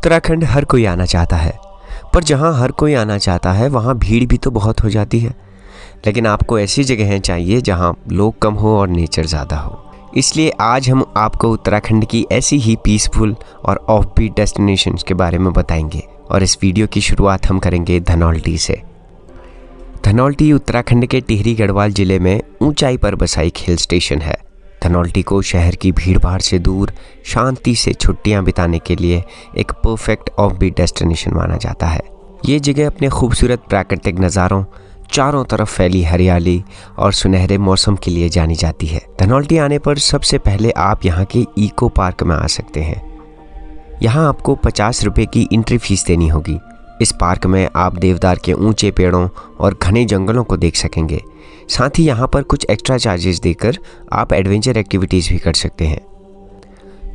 उत्तराखंड हर कोई आना चाहता है, पर जहाँ हर कोई आना चाहता है वहाँ भीड़ भी तो बहुत हो जाती है। लेकिन आपको ऐसी जगहें चाहिए जहाँ लोग कम हो और नेचर ज़्यादा हो। इसलिए आज हम आपको उत्तराखंड की ऐसी ही पीसफुल और ऑफबीट डेस्टिनेशंस के बारे में बताएंगे। और इस वीडियो की शुरुआत हम करेंगे धनौल्टी से। धनौल्टी उत्तराखंड के टिहरी गढ़वाल जिले में ऊंचाई पर बसा एक हिल स्टेशन है। धनौल्टी को शहर की भीड़भाड़ से दूर शांति से छुट्टियां बिताने के लिए एक परफेक्ट ऑफबीट डेस्टिनेशन माना जाता है। ये जगह अपने खूबसूरत प्राकृतिक नज़ारों, चारों तरफ फैली हरियाली और सुनहरे मौसम के लिए जानी जाती है। धनौल्टी आने पर सबसे पहले आप यहाँ के इको पार्क में आ सकते हैं। यहाँ आपको 50 रुपये की एंट्री फीस देनी होगी। इस पार्क में आप देवदार के ऊंचे पेड़ों और घने जंगलों को देख सकेंगे। साथ ही यहाँ पर कुछ एक्स्ट्रा चार्जेस देकर आप एडवेंचर एक्टिविटीज़ भी कर सकते हैं।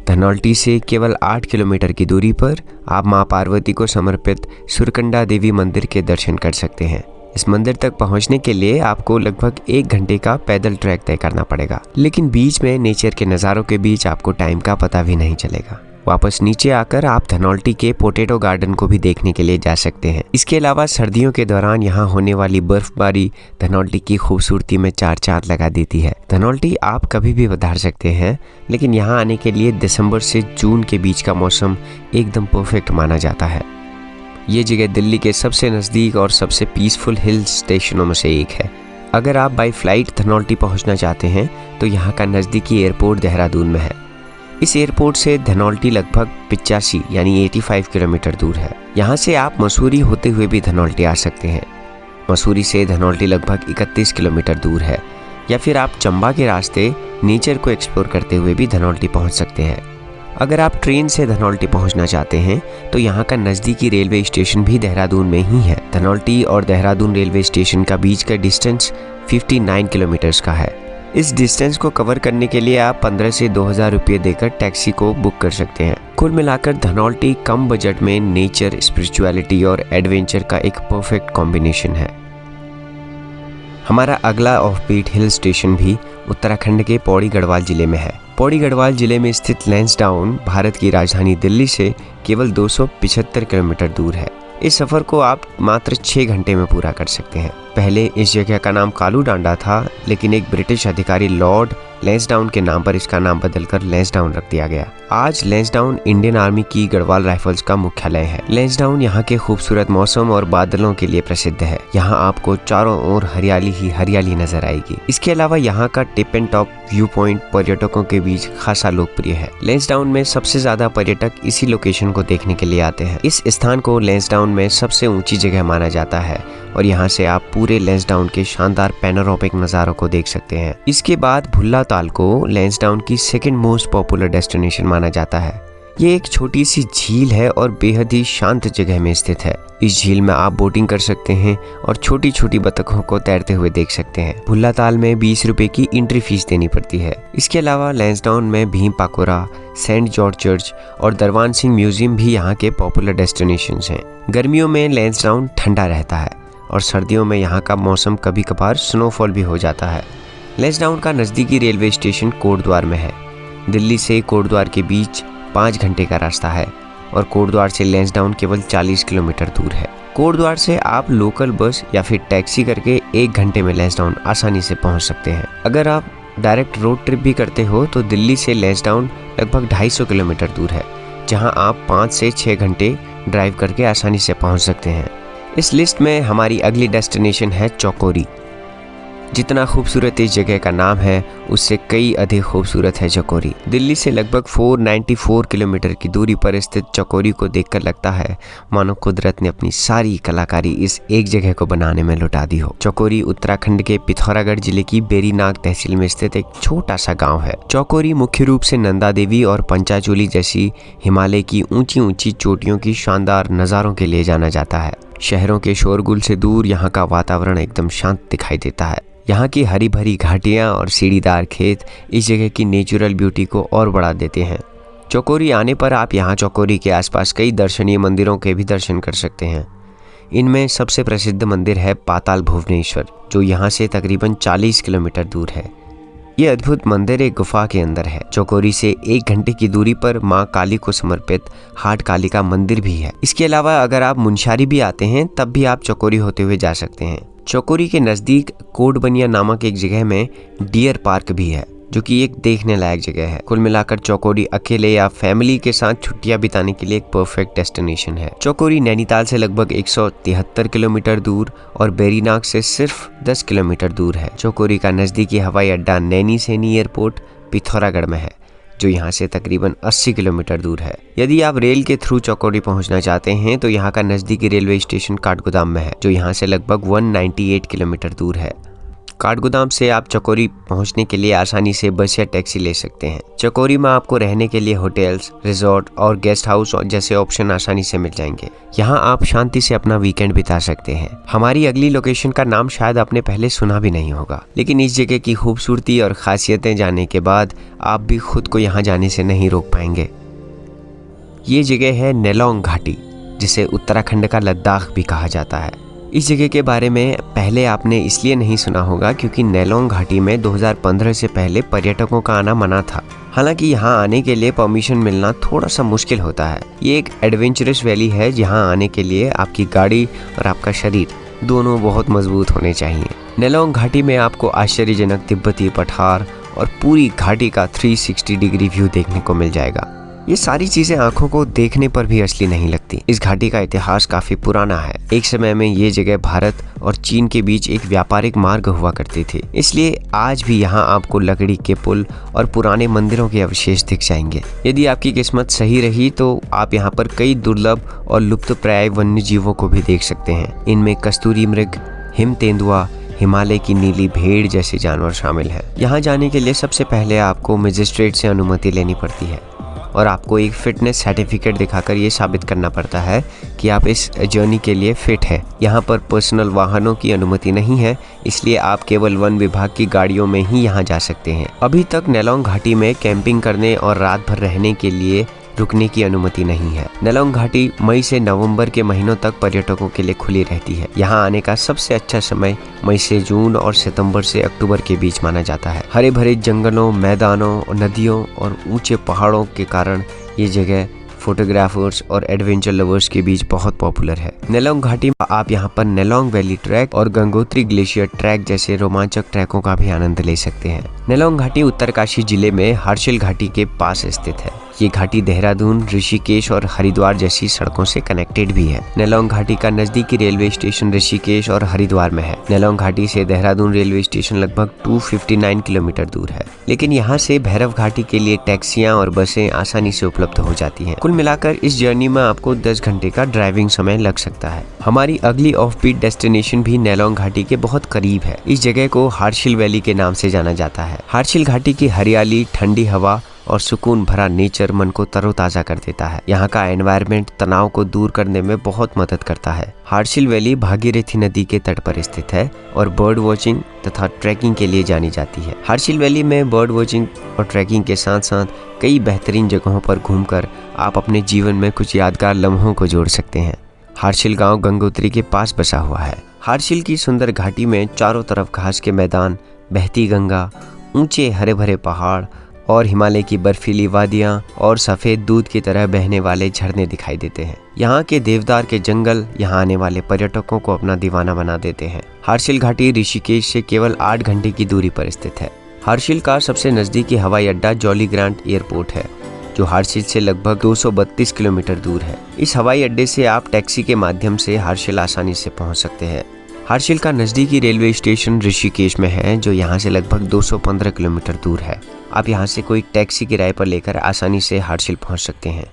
धनौल्टी से केवल 8 किलोमीटर की दूरी पर आप माँ पार्वती को समर्पित सुरकंडा देवी मंदिर के दर्शन कर सकते हैं। इस मंदिर तक पहुंचने के लिए आपको लगभग 1 घंटे का पैदल ट्रैक तय करना पड़ेगा, लेकिन बीच में नेचर के नज़ारों के बीच आपको टाइम का पता भी नहीं चलेगा। वापस नीचे आकर आप धनौल्टी के पोटैटो गार्डन को भी देखने के लिए जा सकते हैं। इसके अलावा सर्दियों के दौरान यहाँ होने वाली बर्फबारी धनौल्टी की खूबसूरती में 4 चांद लगा देती है। धनौल्टी आप कभी भी पधार सकते हैं, लेकिन यहाँ आने के लिए दिसंबर से जून के बीच का मौसम एकदम परफेक्ट माना जाता है। ये जगह दिल्ली के सबसे नज़दीक और सबसे पीसफुल हिल स्टेशनों में से एक है। अगर आप बाई फ्लाइट धनौल्टी पहुँचना चाहते हैं तो यहाँ का नज़दीकी एयरपोर्ट देहरादून में है। इस एयरपोर्ट से धनौल्टी लगभग 85 यानी 85 किलोमीटर दूर है। यहाँ से आप मसूरी होते हुए भी धनौल्टी आ सकते हैं। मसूरी से धनौल्टी लगभग 31 किलोमीटर दूर है। या फिर आप चंबा के रास्ते नेचर को एक्सप्लोर करते हुए भी धनौल्टी पहुँच सकते हैं। अगर आप ट्रेन से धनौल्टी पहुँचना चाहते हैं तो यहाँ का नज़दीकी रेलवे स्टेशन भी देहरादून में ही है। धनौल्टी और देहरादून रेलवे स्टेशन का बीच का डिस्टेंस 59 किलोमीटर्स का है। इस डिस्टेंस को कवर करने के लिए आप 15 से 2000 रुपये देकर टैक्सी को बुक कर सकते हैं। कुल मिलाकर धनौल्टी कम बजट में नेचर, स्पिरिचुअलिटी और एडवेंचर का एक परफेक्ट कॉम्बिनेशन है। हमारा अगला ऑफबीट हिल स्टेशन भी उत्तराखंड के पौड़ी गढ़वाल जिले में है। पौड़ी गढ़वाल जिले में स्थित लैंसडाउन भारत की राजधानी दिल्ली से केवल 275 किलोमीटर दूर है। इस सफ़र को आप मात्र 6 घंटे में पूरा कर सकते हैं। पहले इस जगह का नाम कालू डांडा था, लेकिन एक ब्रिटिश अधिकारी लॉर्ड लैंसडाउन के नाम पर इसका नाम बदलकर लैंसडाउन रख दिया गया। आज लैंसडाउन इंडियन आर्मी की गढ़वाल राइफल्स का मुख्यालय है। लैंसडाउन यहाँ के खूबसूरत मौसम और बादलों के लिए प्रसिद्ध है। यहाँ आपको चारों ओर हरियाली ही हरियाली नजर आएगी। इसके अलावा यहाँ का tip and top view point पर्यटकों के बीच खासा लोकप्रिय है। लैंसडाउन में सबसे ज्यादा पर्यटक इसी लोकेशन को देखने के लिए आते हैं। इस स्थान को लैंसडाउन में सबसे ऊंची जगह माना जाता है और यहाँ से आप पूरे लैंसडाउन के शानदार पैनोरामिक नज़ारों को देख सकते हैं। इसके बाद भुल्ला ताल को लैंसडाउन की सेकंड मोस्ट पॉपुलर डेस्टिनेशन माना जाता है। ये एक छोटी सी झील है और बेहद ही शांत जगह में स्थित है। इस झील में आप बोटिंग कर सकते हैं और छोटी छोटी बतखों को तैरते हुए देख सकते हैं। भुल्ला ताल में 20 रुपये की एंट्री फीस देनी पड़ती है। इसके अलावा लैंसडाउन में भीम पाकोरा, सेंट जॉर्ज चर्च और दरबान सिंह म्यूजियम भी यहाँ के पॉपुलर डेस्टिनेशंस हैं। गर्मियों में लैंसडाउन ठंडा रहता है और सर्दियों में यहाँ का मौसम कभी कभार स्नोफॉल भी हो जाता है। लैंसडाउन का नज़दीकी रेलवे स्टेशन कोटद्वार में है। दिल्ली से कोटद्वार के बीच 5 घंटे का रास्ता है और कोटद्वार से लैंसडाउन केवल 40 किलोमीटर दूर है। कोटद्वार से आप लोकल बस या फिर टैक्सी करके 1 घंटे में लैंसडाउन आसानी से पहुंच सकते हैं। अगर आप डायरेक्ट रोड ट्रिप भी करते हो तो दिल्ली से लैंसडाउन लगभग 250 किलोमीटर दूर है, जहां आप 5 से 6 घंटे ड्राइव करके आसानी से पहुंच सकते हैं। इस लिस्ट में हमारी अगली डेस्टिनेशन है चौकोरी। जितना खूबसूरत इस जगह का नाम है उससे कई अधिक खूबसूरत है चौकोरी। दिल्ली से लगभग 494 किलोमीटर की दूरी पर स्थित चौकोरी को देखकर लगता है मानो कुदरत ने अपनी सारी कलाकारी इस एक जगह को बनाने में लुटा दी हो। चौकोरी उत्तराखंड के पिथौरागढ़ जिले की बेरीनाग तहसील में स्थित एक छोटा सा गाँव है। चौकोरी मुख्य रूप से नंदा देवी और पंचाचूली जैसी हिमालय की ऊंची ऊंची चोटियों की शानदार नज़ारों के लिए जाना जाता है। शहरों के शोरगुल से दूर यहाँ का वातावरण एकदम शांत दिखाई देता है। यहाँ की हरी भरी घाटियाँ और सीढ़ीदार खेत इस जगह की नेचुरल ब्यूटी को और बढ़ा देते हैं। चौकोरी आने पर आप यहाँ चौकोरी के आसपास कई दर्शनीय मंदिरों के भी दर्शन कर सकते हैं। इनमें सबसे प्रसिद्ध मंदिर है पाताल भुवनेश्वर, जो यहाँ से तकरीबन 40 किलोमीटर दूर है। ये अद्भुत मंदिर एक गुफा के अंदर है। चौकोरी से 1 घंटे की दूरी पर माँ काली को समर्पित हाट काली का मंदिर भी है। इसके अलावा अगर आप मुनस्यारी भी आते हैं तब भी आप चौकोरी होते हुए जा सकते हैं। चौकोरी के नजदीक कोटबनिया नामक एक जगह में डियर पार्क भी है, जो कि एक देखने लायक जगह है। कुल मिलाकर चौकोरी अकेले या फैमिली के साथ छुट्टियां बिताने के लिए एक परफेक्ट डेस्टिनेशन है। चौकोरी नैनीताल से लगभग 173 किलोमीटर दूर और बेरीनाग से सिर्फ 10 किलोमीटर दूर है। चौकोरी का नजदीकी हवाई अड्डा नैनी सैनी एयरपोर्ट पिथौरागढ़ में है, जो यहाँ से तकरीबन 80 किलोमीटर दूर है। यदि आप रेल के थ्रू चौकोरी पहुँचना चाहते हैं तो यहाँ का नजदीकी रेलवे स्टेशन काठगोदाम में है, जो यहाँ से लगभग 198 किलोमीटर दूर है। काठगोदाम से आप चौकोरी पहुंचने के लिए आसानी से बस या टैक्सी ले सकते हैं। चौकोरी में आपको रहने के लिए होटल्स, रिजॉर्ट और गेस्ट हाउस जैसे ऑप्शन आसानी से मिल जाएंगे। यहाँ आप शांति से अपना वीकेंड बिता सकते हैं। हमारी अगली लोकेशन का नाम शायद आपने पहले सुना भी नहीं होगा, लेकिन इस जगह की खूबसूरती और खासियतें जानने के बाद आप भी खुद को यहाँ जाने से नहीं रोक पाएंगे। ये जगह है नेलोंग घाटी, जिसे उत्तराखंड का लद्दाख भी कहा जाता है। इस जगह के बारे में पहले आपने इसलिए नहीं सुना होगा क्योंकि नेलोंग घाटी में 2015 से पहले पर्यटकों का आना मना था। हालांकि यहाँ आने के लिए परमिशन मिलना थोड़ा सा मुश्किल होता है। ये एक एडवेंचरस वैली है जहाँ आने के लिए आपकी गाड़ी और आपका शरीर दोनों बहुत मजबूत होने चाहिए। नेलोंग घाटी में आपको आश्चर्यजनक तिब्बती पठार और पूरी घाटी का 360 डिग्री व्यू देखने को मिल जाएगा। ये सारी चीजें आंखों को देखने पर भी असली नहीं लगती। इस घाटी का इतिहास काफी पुराना है। एक समय में ये जगह भारत और चीन के बीच एक व्यापारिक मार्ग हुआ करती थी, इसलिए आज भी यहाँ आपको लकड़ी के पुल और पुराने मंदिरों के अवशेष दिख जाएंगे। यदि आपकी किस्मत सही रही तो आप यहाँ पर कई दुर्लभ और लुप्तप्राय वन्य जीवों को भी देख सकते हैं। इनमें कस्तूरी मृग, हिम तेंदुआ, हिमालय की नीली भेड़ जैसे जानवर शामिल हैं। यहाँ जाने के लिए सबसे पहले आपको मजिस्ट्रेट से अनुमति लेनी पड़ती है और आपको एक फिटनेस सर्टिफिकेट दिखाकर ये साबित करना पड़ता है कि आप इस जर्नी के लिए फिट है। यहाँ पर पर्सनल वाहनों की अनुमति नहीं है, इसलिए आप केवल वन विभाग की गाड़ियों में ही यहाँ जा सकते हैं। अभी तक नेलोंग घाटी में कैंपिंग करने और रात भर रहने के लिए रुकने की अनुमति नहीं है। नेलोंग घाटी मई से नवंबर के महीनों तक पर्यटकों के लिए खुली रहती है। यहाँ आने का सबसे अच्छा समय मई से जून और सितंबर से अक्टूबर के बीच माना जाता है। हरे भरे जंगलों, मैदानों, नदियों और ऊंचे पहाड़ों के कारण ये जगह फोटोग्राफर्स और एडवेंचर लवर्स के बीच बहुत पॉपुलर है। नेलोंग घाटी में आप यहाँ पर नेलोंग वैली ट्रैक और गंगोत्री ग्लेशियर ट्रैक जैसे रोमांचक ट्रैकों का भी आनंद ले सकते हैं। नेलोंग घाटी उत्तरकाशी जिले में हर्षिल घाटी के पास स्थित है। ये घाटी देहरादून, ऋषिकेश और हरिद्वार जैसी सड़कों से कनेक्टेड भी है। नेलोंग घाटी का नजदीकी रेलवे स्टेशन ऋषिकेश और हरिद्वार में है। नेलोंग घाटी से देहरादून रेलवे स्टेशन लगभग 259 किलोमीटर दूर है, लेकिन यहाँ से भैरव घाटी के लिए टैक्सियां और बसें आसानी से उपलब्ध हो जाती हैं। कुल मिलाकर इस जर्नी में आपको 10 घंटे का ड्राइविंग समय लग सकता है। हमारी अगली ऑफ बीट डेस्टिनेशन भी नेलोंग घाटी के बहुत करीब है। इस जगह को हर्षिल वैली के नाम से जाना जाता है। हर्षिल घाटी की हरियाली, ठंडी हवा और सुकून भरा नेचर मन को तरोताजा कर देता है। यहाँ का एनवायरनमेंट तनाव को दूर करने में बहुत मदद करता है। हर्षिल वैली भागीरथी नदी के तट पर स्थित है और बर्ड वॉचिंग तथा ट्रैकिंग के लिए जानी जाती है। हर्षिल वैली में बर्ड वॉचिंग और ट्रैकिंग के साथ साथ कई बेहतरीन जगहों पर घूमकर आप अपने जीवन में कुछ यादगार लम्हों को जोड़ सकते हैं। हर्षिल गांव गंगोत्री के पास बसा हुआ है। हर्षिल की सुंदर घाटी में चारों तरफ घास के मैदान, बहती गंगा, ऊंचे हरे भरे पहाड़ और हिमालय की बर्फीली वादियां और सफ़ेद दूध की तरह बहने वाले झरने दिखाई देते हैं। यहाँ के देवदार के जंगल यहाँ आने वाले पर्यटकों को अपना दीवाना बना देते हैं। हर्षिल घाटी ऋषिकेश से केवल 8 घंटे की दूरी पर स्थित है। हर्षिल का सबसे नज़दीकी हवाई अड्डा जॉली ग्रांट एयरपोर्ट है, जो हर्षिल से लगभग 232 किलोमीटर दूर है। इस हवाई अड्डे से आप टैक्सी के माध्यम से हर्षिल आसानी से पहुँच सकते हैं। हर्षिल का नज़दीकी रेलवे स्टेशन ऋषिकेश में है, जो यहाँ से लगभग 215 किलोमीटर दूर है। आप यहाँ से कोई टैक्सी किराए पर लेकर आसानी से हर्षिल पहुँच सकते हैं।